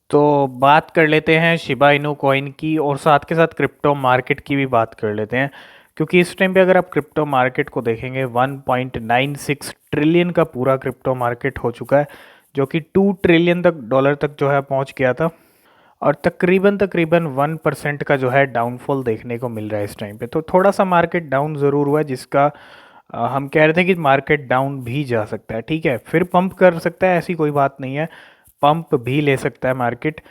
तो बात कर लेते हैं शिबा इनू कॉइन की और साथ के साथ क्रिप्टो मार्केट की भी बात कर लेते हैं। क्योंकि इस टाइम पे अगर आप क्रिप्टो मार्केट को देखेंगे 1.96 ट्रिलियन का पूरा क्रिप्टो मार्केट हो चुका है, जो कि 2 ट्रिलियन तक डॉलर तक जो है पहुंच गया था। और तकरीबन तकरीबन 1% का जो है डाउनफॉल देखने को मिल रहा है इस टाइम पे। तो थोड़ा सा मार्केट डाउन ज़रूर हुआ है, जिसका हम कह रहे थे कि मार्केट डाउन भी जा सकता है, ठीक है, फिर पंप कर सकता है, ऐसी कोई बात नहीं है, पंप भी ले सकता है मार्केट।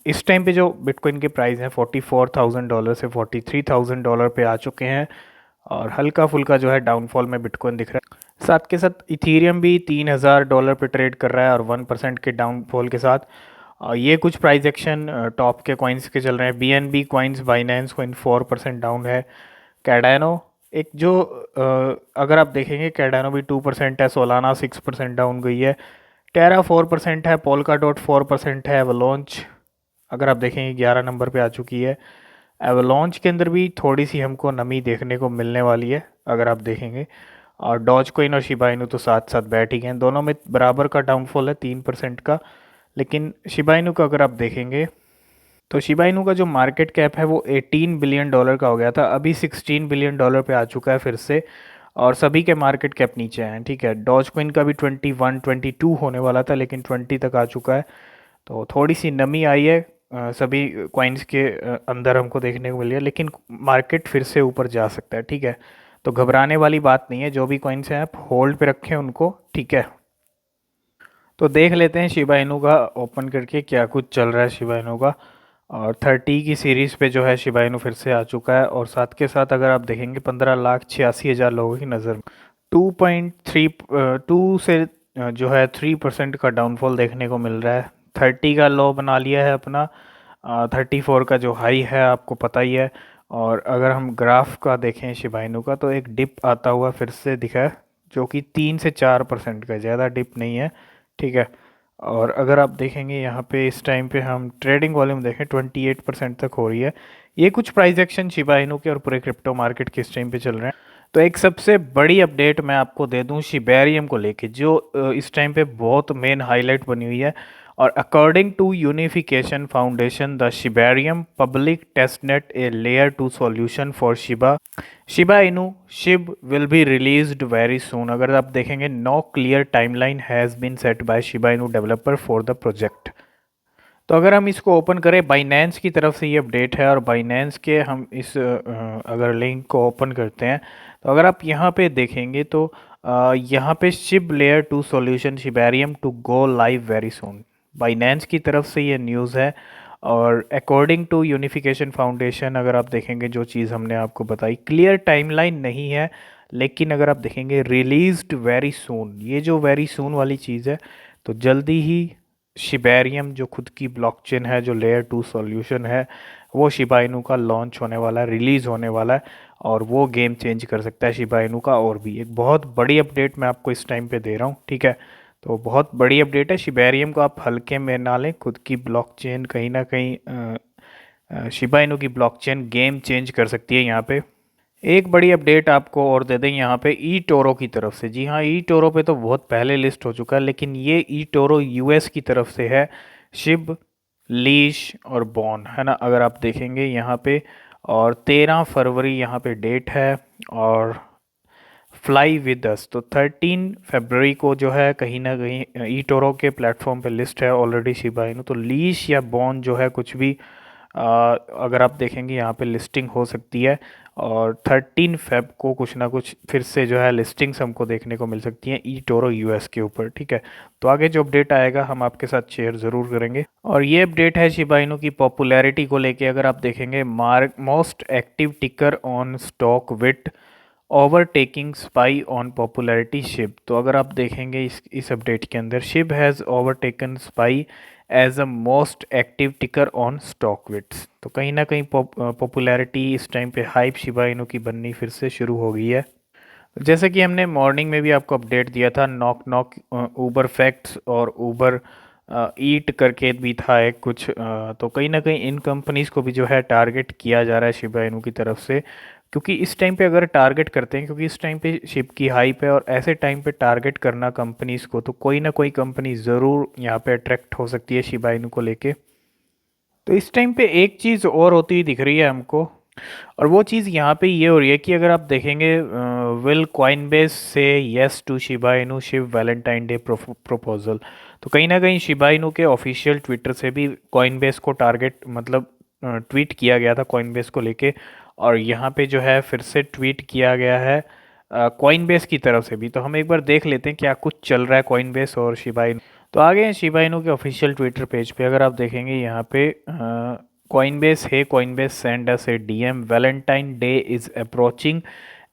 इस टाइम पे जो बिटकॉइन के प्राइस हैं $44,000 से $43,000 पे आ चुके हैं। और हल्का फुल्का जो है डाउनफॉल में बिटकॉइन दिख रहा है। साथ के साथ इथीरियम भी $3,000 पे ट्रेड कर रहा है और 1% के डाउनफॉल के साथ। ये कुछ प्राइस एक्शन टॉप के कॉइन्स के चल रहे हैं। BNB coins, Binance coin 4% down है। कैडानो एक जो अगर आप देखेंगे कैडानो भी 2% है। सोलाना 6% डाउन गई है। टेरा 4% है। पोल्का डॉट 4% है। एवलॉन्च अगर आप देखेंगे 11 नंबर पे आ चुकी है। एवलॉन्च के अंदर भी थोड़ी सी हमको नमी देखने को मिलने वाली है अगर आप देखेंगे। और डॉज कोइन और शिबा इनू तो साथ साथ बैठ ही गए हैं, दोनों में बराबर का डाउनफॉल है 3% का। लेकिन शिबा इनू का अगर आप देखेंगे तो शिबा इनू का जो मार्केट कैप है वो $18 बिलियन का हो गया था, अभी $16 बिलियन पे आ चुका है फिर से। और सभी के मार्केट कैप नीचे हैं, ठीक है। डॉज कोइन का भी 21-22 होने वाला था, लेकिन 20 तक आ चुका है। तो थोड़ी सी नमी आई है सभी कॉइन्स के अंदर हमको देखने को मिली है, लेकिन मार्केट फिर से ऊपर जा सकता है, ठीक है। तो घबराने वाली बात नहीं है, जो भी कॉइन्स हैं आप होल्ड पे रखें उनको, ठीक है। तो देख लेते हैं शिबा इनू का ओपन करके क्या कुछ चल रहा है शिबा इनू का। और 30 की सीरीज़ पे जो है शिबा इनू फिर से आ चुका है। और साथ के साथ अगर आप देखेंगे 15,86,000 लोगों की नज़र में 2.32 से जो है 3% का डाउनफॉल देखने को मिल रहा है। 30 का लो बना लिया है अपना। 34 का जो हाई है आपको पता ही है। और अगर हम ग्राफ का देखें शिबा इनू का, तो एक डिप आता हुआ फिर से दिखा है, जो कि 3 से 4% का है, ज़्यादा डिप नहीं है, ठीक है। और अगर आप देखेंगे यहाँ पे इस टाइम पे हम ट्रेडिंग वॉल्यूम देखें 28% तक हो रही है। ये कुछ प्राइस एक्शन शिबा इनू के और पूरे क्रिप्टो मार्केट के इस टाइम पे चल रहे हैं। तो एक सबसे बड़ी अपडेट मैं आपको दे दूं शिबेरियम को लेके, जो इस टाइम पे बहुत मेन हाईलाइट बनी हुई है। और according to Unification Foundation the Shibarium public testnet a layer 2 solution for Shiba Shiba Inu Shib will be released very soon. अगर आप देखेंगे no clear timeline has been set by Shiba Inu developer for the project. तो अगर हम इसको open करें, Binance की तरफ से ये अपडेट है। और बाइनेंस के हम इस अगर लिंक को ओपन करते हैं, तो अगर आप यहाँ पे देखेंगे तो यहाँ पे Shib layer 2 solution Shibarium to go live very soon, Binance की तरफ से ये न्यूज़ है। और अकॉर्डिंग टू यूनिफिकेशन फाउंडेशन अगर आप देखेंगे, जो चीज़ हमने आपको बताई, क्लियर टाइमलाइन नहीं है, लेकिन अगर आप देखेंगे रिलीज्ड वेरी सून, ये जो वेरी सून वाली चीज़ है, तो जल्दी ही शिबेरियम जो खुद की ब्लॉकचेन है, जो लेयर 2 सॉल्यूशन है, वो शिबा इनू का लॉन्च होने वाला है, रिलीज़ होने वाला है। और वो गेम चेंज कर सकता है शिबा इनू का। और भी एक बहुत बड़ी अपडेट मैं आपको इस टाइम पे दे रहा हूँ, ठीक है। तो बहुत बड़ी अपडेट है, शिबेरियम को आप हल्के में ना लें, खुद की ब्लॉकचेन कहीं ना कहीं शिबा इनू की ब्लॉकचेन गेम चेंज कर सकती है यहाँ पे। एक बड़ी अपडेट आपको और दे दें यहाँ पे ई टोरो की तरफ से। जी हाँ, ई टोरो पे तो बहुत पहले लिस्ट हो चुका है, लेकिन ये ई टोरो यूएस की तरफ से है। शिब, लीश और बॉन है ना, अगर आप देखेंगे यहाँ पे। और 13 फरवरी यहाँ पे डेट है। और फ्लाई विद अस तो 13 फरवरी को जो है कहीं ना कहीं ई टोरो के प्लेटफॉर्म पे लिस्ट है ऑलरेडी शिबा इनू। तो लीश या बॉन जो है कुछ भी अगर आप देखेंगे यहाँ पे लिस्टिंग हो सकती है। और 13 फेब को कुछ ना कुछ फिर से जो है लिस्टिंग्स हमको देखने को मिल सकती हैं ई टोरो यूएस के ऊपर, ठीक है। तो आगे जो अपडेट आएगा हम आपके साथ शेयर ज़रूर करेंगे। और ये अपडेट है शिबा इनू की पॉपुलैरिटी को लेके। अगर आप देखेंगे mark most active ticker on StockTwits overtaking SPY on popularity Shib. तो अगर आप देखेंगे इस अपडेट के अंदर, Shib has overtaken SPY as a most active ticker on StockTwits. तो कहीं ना कहीं पॉपुलैरिटी इस टाइम पे हाइप शिबा इनू की बननी फिर से शुरू हो गई है। जैसे कि हमने मॉर्निंग में भी आपको अपडेट दिया था, नॉक नॉक ऊबर फैक्ट्स और ऊबर ईट करके भी था एक कुछ। तो कहीं ना कहीं इन कंपनीज़ को भी जो है टारगेट किया जा रहा है शिबा इनू की तरफ से। क्योंकि इस टाइम पे अगर टारगेट करते हैं, क्योंकि इस टाइम पे शिप की हाइप है और ऐसे टाइम पे टारगेट करना कंपनीज को, तो कोई ना कोई कंपनी ज़रूर यहाँ पे अट्रैक्ट हो सकती है शिबा इनू को लेके। तो इस टाइम पे एक चीज़ और होती हुई दिख रही है हमको, और वो चीज़ यहाँ पे ये हो रही है कि अगर आप देखेंगे, विल कॉइनबेस से yes to Shiba Inu Shib Valentine day proposal. तो कहीं ना कहीं शिबा इनू के ऑफिशियल ट्विटर से भी कॉइनबेस को टारगेट, मतलब ट्वीट किया गया था कॉइनबेस को लेके, और यहाँ पे जो है फिर से ट्वीट किया गया है कॉइनबेस की तरफ से भी। तो हम एक बार देख लेते हैं क्या कुछ चल रहा है कॉइनबेस और शिबा इनू। तो आ गए हैं शिबा इनू के ऑफिशियल ट्विटर पेज पे। अगर आप देखेंगे यहाँ पे कॉइनबेस है, Coinbase send us a DM, Valentine Day is approaching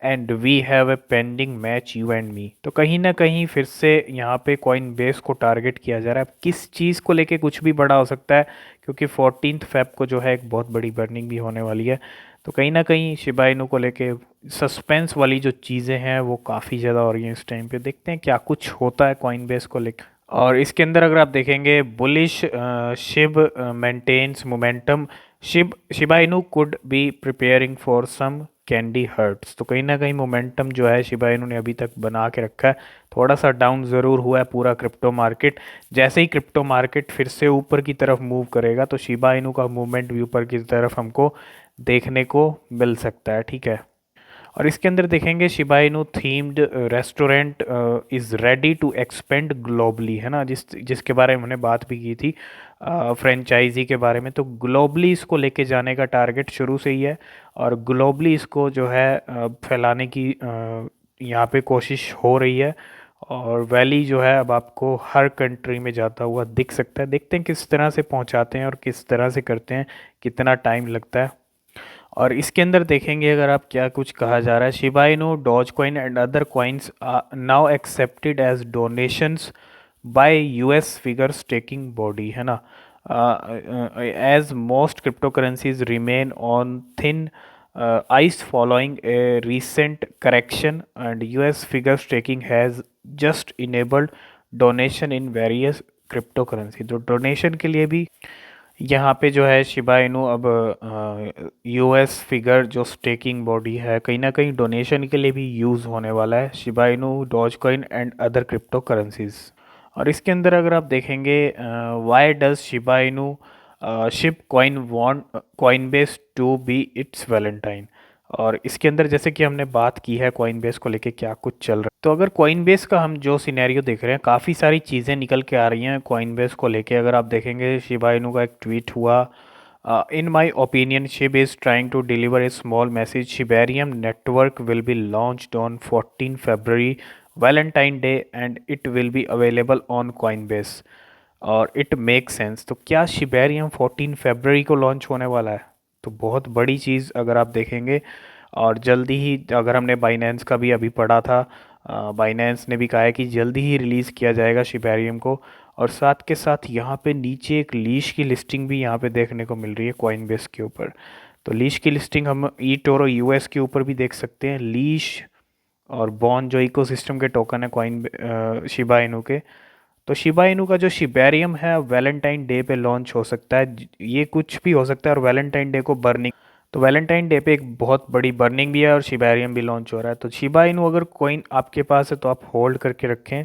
and we have a pending match you and me. तो कहीं ना कहीं फिर से यहाँ पे कॉइनबेस को टारगेट किया जा रहा है। अब किस चीज़ को लेके कुछ भी बड़ा हो सकता है, क्योंकि 14 फेब को जो है एक बहुत बड़ी बर्निंग भी होने वाली है। तो कहीं ना कहीं शिबा इनू को लेके सस्पेंस वाली जो चीज़ें हैं वो काफ़ी ज़्यादा हो रही हैं इस टाइम पे। देखते हैं क्या कुछ होता है कॉइनबेस को लेकर। और इसके अंदर अगर आप देखेंगे, bullish Shib maintains momentum, Shiba Inu could be preparing for some candy hearts. तो कहीं ना कहीं मोमेंटम जो है शिबा इनू ने अभी तक बना के रखा है। थोड़ा सा डाउन ज़रूर हुआ है पूरा क्रिप्टो मार्केट। जैसे ही क्रिप्टो मार्केट फिर से ऊपर की तरफ मूव करेगा तो शिबा इनू का मूवमेंट भी ऊपर की तरफ हमको देखने को मिल सकता है, ठीक है। और इसके अंदर देखेंगे, Shiba Inu themed restaurant is ready to expand globally, है ना, जिसके बारे में हमने बात भी की थी फ्रेंचाइजी के बारे में। तो ग्लोबली इसको लेके जाने का टारगेट शुरू से ही है, और ग्लोबली इसको जो है फैलाने की यहाँ पे कोशिश हो रही है। और वैली जो है अब आपको हर कंट्री में जाता हुआ दिख सकता है। देखते हैं किस तरह से पहुँचाते हैं और किस तरह से करते हैं, कितना टाइम लगता है। और इसके अंदर देखेंगे अगर आप, क्या कुछ कहा जा रहा है, Shiba Inu, Dogecoin and other coins now accepted as donations by US figure staking body, है ना, as most cryptocurrencies remain on thin ice following a recent correction and US figure staking has just enabled donation in various cryptocurrency. तो donation के लिए भी यहाँ पे जो है शिबा इनू अब यूएस फिगर जो स्टेकिंग बॉडी है, कहीं ना कहीं डोनेशन के लिए भी यूज़ होने वाला है, Shiba Inu, Dogecoin and other cryptocurrencies. और इसके अंदर अगर आप देखेंगे, why does Shiba Inu Shib coin want Coinbase to be its Valentine. और इसके अंदर जैसे कि हमने बात की है कॉइनबेस को लेके क्या कुछ चल रहा है, तो अगर कॉइनबेस का हम जो सिनेरियो देख रहे हैं, काफ़ी सारी चीज़ें निकल के आ रही हैं कॉइनबेस को लेके। अगर आप देखेंगे, शिबा इनू का एक ट्वीट हुआ, in my opinion Shib is trying to deliver a small message, Shibarium network will be launched on 14 February Valentine Day and it will be available on Coinbase और इट मेक सेंस। तो क्या Shibarium 14 फरवरी को launch होने वाला है? तो बहुत बड़ी चीज़ अगर आप देखेंगे। और जल्दी ही, अगर हमने बाइनेंस का भी अभी पढ़ा था, बाइनेंस ने भी कहा है कि जल्दी ही रिलीज़ किया जाएगा शिबेरियम को। और साथ के साथ यहाँ पे नीचे एक लीश की लिस्टिंग भी यहाँ पे देखने को मिल रही है कॉइनबेस के ऊपर। तो लीश की लिस्टिंग हम ई टोरो यूएस के ऊपर भी देख सकते हैं। लीश और बॉन जो इकोसिस्टम के टोकन है कॉइन शिबा इनू के, तो शिबा इनू का जो शिबेरियम है वैलेंटाइन डे पे लॉन्च हो सकता है। ये कुछ भी हो सकता है, और वैलेंटाइन डे को बर्निंग, तो वैलेंटाइन डे पे एक बहुत बड़ी बर्निंग भी है और शिबेरियम भी लॉन्च हो रहा है। तो शिबा इनू अगर कॉइन आपके पास है तो आप होल्ड करके रखें।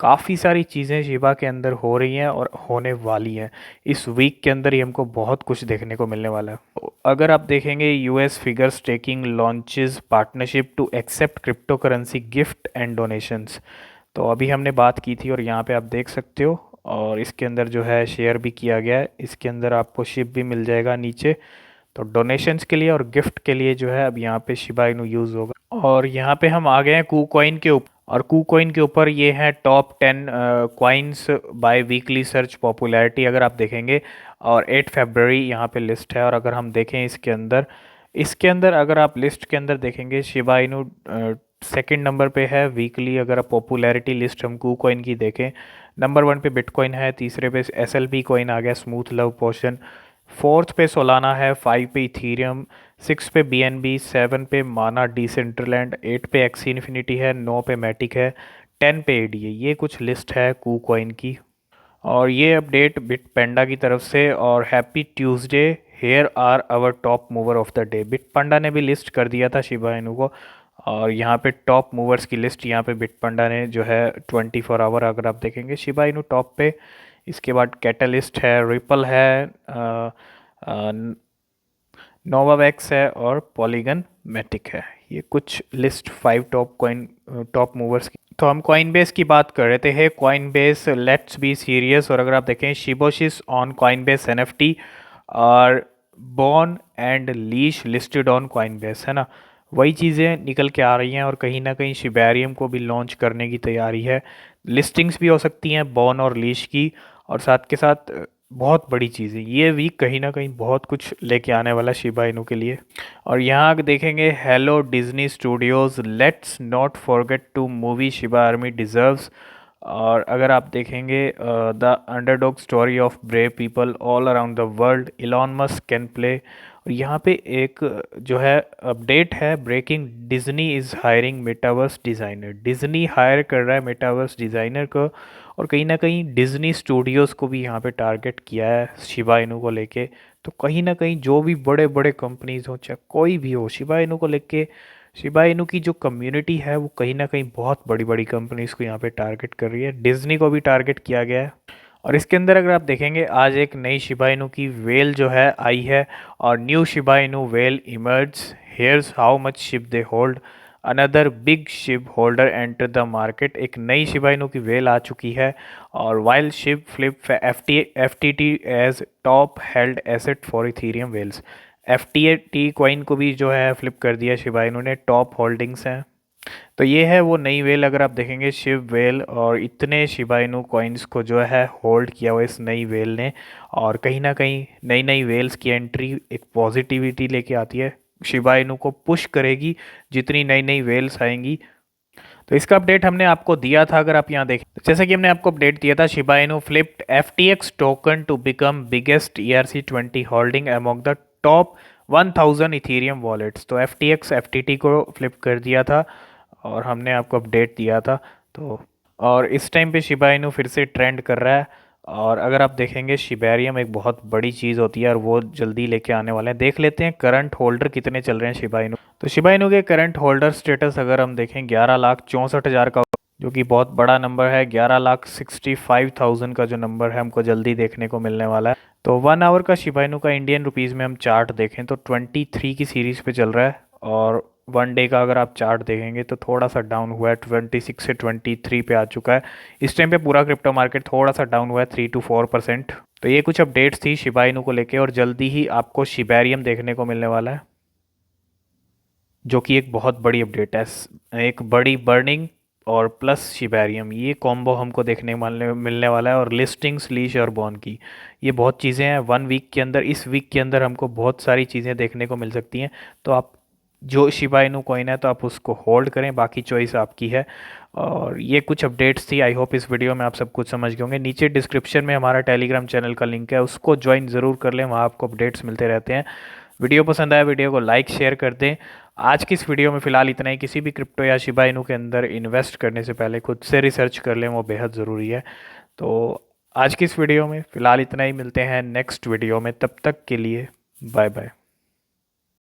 काफ़ी सारी चीज़ें शिबा के अंदर हो रही हैं और होने वाली हैं। इस वीक के अंदर ही हमको बहुत कुछ देखने को मिलने वाला है। तो अगर आप देखेंगे, US figure staking launches partnership to accept cryptocurrency gift and donations. तो अभी हमने बात की थी और यहाँ पे आप देख सकते हो, और इसके अंदर जो है शेयर भी किया गया है। इसके अंदर आपको शिप भी मिल जाएगा नीचे। तो डोनेशंस के लिए और गिफ्ट के लिए जो है अब यहाँ पे शिबा इनू यूज़ होगा। और यहाँ पे हम आ गए हैं कू कॉइन के ऊपर, और कू कॉइन के ऊपर ये है top 10 coins by weekly search popularity अगर आप देखेंगे। और 8 फरवरी यहाँ पे लिस्ट है। और अगर हम देखें इसके अंदर अगर आप लिस्ट के अंदर देखेंगे, शिबा इनू सेकंड नंबर पे है वीकली। अगर आप पॉपुलैरिटी लिस्ट हम कू कॉइन की देखें, नंबर 1 पे बिटकॉइन है, तीसरे पे एसएलपी कॉइन आ गया, स्मूथ लव पोशन, फोर्थ पे सोलाना है, 5 पे इथीरियम, 6 पे बीएनबी, 7 पे माना डिसेंट्रलैंड, 8 पे एक्सी इन्फिनिटी है, 9 पे मैटिक है, 10 पे एडीए। ये कुछ लिस्ट है कू कॉइन की। और ये अपडेट बिटपेंडा की तरफ से। और happy Tuesday, here are our top mover of the day. Bitpanda ने भी लिस्ट कर दिया था शिबा इनू को, और यहाँ पे टॉप मूवर्स की लिस्ट यहाँ पे बिटपेंडा ने जो है 24 आवर अगर आप देखेंगे शिबा इनू टॉप पे। इसके बाद कैटलिस्ट है, रिपल है, नोवावेक्स है और पॉलीगन मैटिक है। ये कुछ list 5 top coin top movers की। तो हम कॉइनबेस की बात कर रहे थे। है कॉइनबेस लेट्स बी सीरियस। और अगर आप देखें शिबोशिस ऑन कॉइनबेस एनएफटी और born and leash listed on Coinbase, है ना। वही चीज़ें निकल के आ रही हैं और कहीं ना कहीं शिबेरियम को भी लॉन्च करने की तैयारी है। लिस्टिंग्स भी हो सकती हैं बॉर्न और लीश की। और साथ के साथ बहुत बड़ी चीज़ है ये वीक, कहीं ना कहीं बहुत कुछ लेके आने वाला शिबा इनू के लिए। और यहाँ देखेंगे hello Disney studios let's not forget to movie Shiba army deserves. और अगर आप देखेंगे the underdog story of brave people all around the world, Elon Musk can play. और यहाँ पे एक जो है अपडेट है breaking, Disney is hiring metaverse designer. Disney hire कर रहा है मेटावर्स डिज़ाइनर को। और कहीं ना कहीं डिज्नी स्टूडियोज़ को भी यहाँ पे टारगेट किया है शिबा इनू को लेके। तो कहीं ना कहीं जो भी बड़े बड़े कंपनीज हो चाहे कोई भी हो, शिबा इनू को लेके, शिबा इनू की जो कम्युनिटी है वो कहीं ना कहीं बहुत बड़ी बड़ी कंपनीज को यहाँ पे टारगेट कर रही है। डिज्नी को भी टारगेट किया गया है। और इसके अंदर अगर आप देखेंगे आज एक नई शिबा इनू की वेल जो है आई है। और new Shiba Inu well emerge, hairs how much ship they hold, another big ship holder enter the market. एक नई शिबा इनू की वेल आ चुकी है। और while Shib flip F T T as top held asset for Ethereum whales. F T T coin को भी जो है फ्लिप कर दिया शिबा इनू ने, टॉप होल्डिंग्स हैं। तो ये है वो नई वेल। अगर आप देखेंगे शिव वेल, और इतने शिबा इनू कॉइन्स को जो है होल्ड किया हुआ इस नई वेल ने। और कहीं ना कहीं नई नई वेल्स की एंट्री एक पॉजिटिविटी लेके आती है, शिबा इनू को पुश करेगी जितनी नई नई वेल्स आएंगी। तो इसका अपडेट हमने आपको दिया था। अगर आप यहाँ देखें तो जैसे कि हमने आपको अपडेट दिया था, Shiba Inu flipped FTX token to become biggest ERC20 holding among the top 1000 Ethereum wallets. तो FTX FTT को फ्लिप कर दिया था और हमने आपको अपडेट दिया था। तो और इस टाइम पे शिबा इनू फिर से ट्रेंड कर रहा है। और अगर आप देखेंगे शिबेरियम एक बहुत बड़ी चीज़ होती है और वो जल्दी लेके आने वाले हैं। देख लेते हैं करंट होल्डर कितने चल रहे हैं शिबा इनू। तो शिबा इनू के करंट होल्डर स्टेटस अगर हम देखें 11,64,000 का, जो कि बहुत बड़ा नंबर है। 11,65,000 का जो नंबर है हमको जल्दी देखने को मिलने वाला है। तो 1 आवर का शिबा इनू का इंडियन रुपीज़ में हम चार्ट देखें तो 23 की सीरीज़ पे चल रहा है। और 1 डे का अगर आप चार्ट देखेंगे तो थोड़ा सा डाउन हुआ है, 26 से 23 पे आ चुका है। इस टाइम पे पूरा क्रिप्टो मार्केट थोड़ा सा डाउन हुआ है 3 to 4%। तो ये कुछ अपडेट्स थी शिबा इनू को लेके। और जल्दी ही आपको शिबेरियम देखने को मिलने वाला है, जो कि एक बहुत बड़ी अपडेट है। एक बड़ी बर्निंग और प्लस शिबेरियम, ये कॉम्बो हमको देखने मिलने वाला है। और लिस्टिंग्स लीश और बॉन की ये बहुत चीज़ें हैं 1 वीक के अंदर। इस वीक के अंदर हमको बहुत सारी चीज़ें देखने को मिल सकती हैं। तो आप जो शिबा इनू कॉइन है तो आप उसको होल्ड करें, बाकी चॉइस आपकी है। और ये कुछ अपडेट्स थी। आई होप इस वीडियो में आप सब कुछ समझ गए होंगे। नीचे डिस्क्रिप्शन में हमारा टेलीग्राम चैनल का लिंक है, उसको ज्वाइन ज़रूर कर लें, वहाँ आपको अपडेट्स मिलते रहते हैं। वीडियो पसंद आया वीडियो को लाइक शेयर कर दें। आज की इस वीडियो में फ़िलहाल इतना ही। किसी भी क्रिप्टो या शिबा इनू के अंदर इन्वेस्ट करने से पहले खुद से रिसर्च कर लें, वो बेहद ज़रूरी है। तो आज की इस वीडियो में फ़िलहाल इतना ही। मिलते हैं नेक्स्ट वीडियो में, तब तक के लिए बाय बाय।